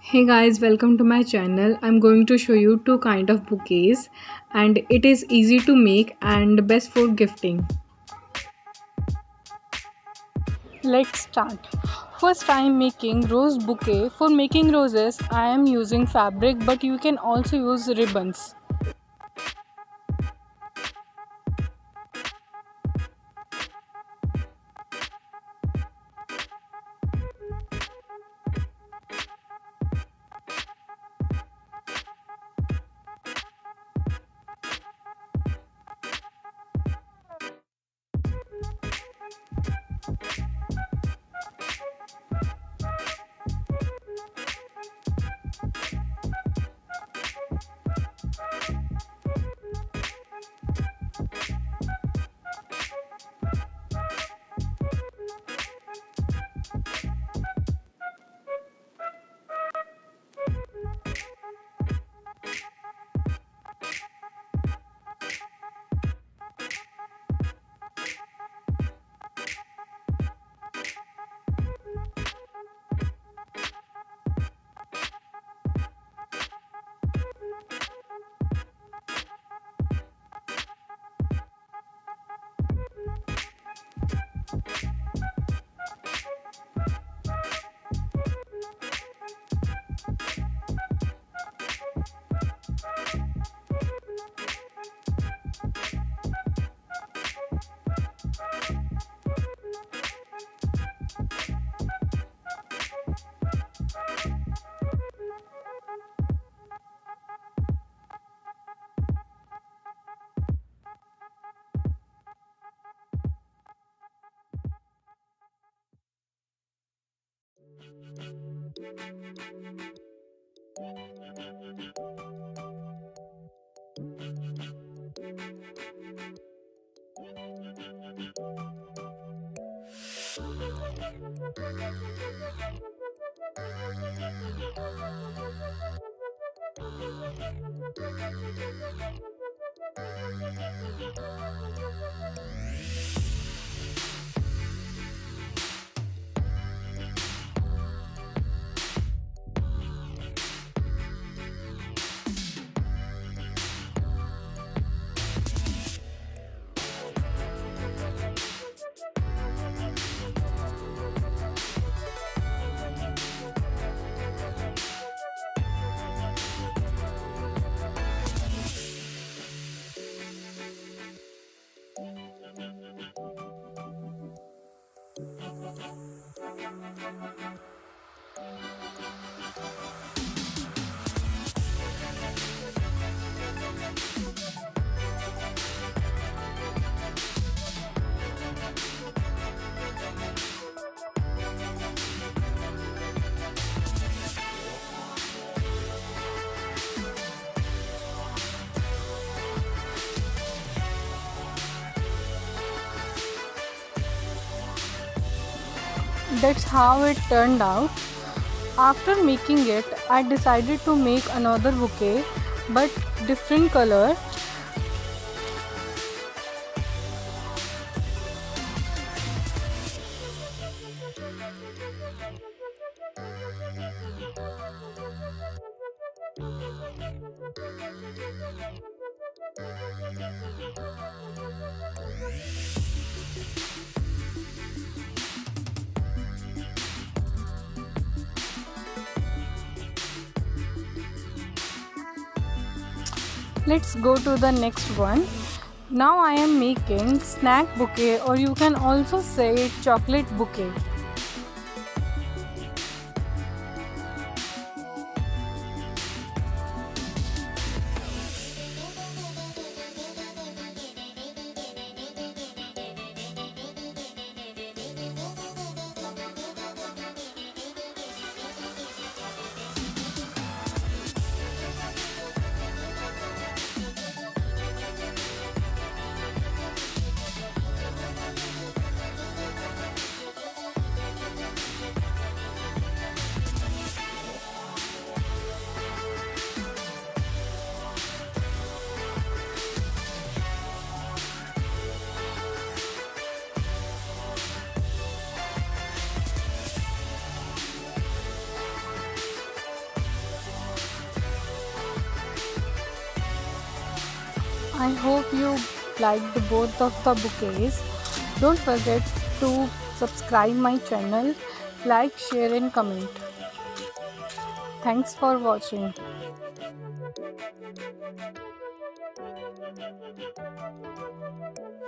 Hey guys, welcome to my channel. I'm going to show you two kind of bouquets and it is easy to make and best for gifting. Let's start. First I am making rose bouquet. For making roses I am using fabric but you can also use ribbons. That's how it turned out. After making it, I decided to make another bouquet but different color. Let's go to the next one. Now I am making snack bouquet or you can also say chocolate bouquet. I hope you liked both of the bouquets. Don't forget to subscribe my channel, like, share and comment. Thanks for watching.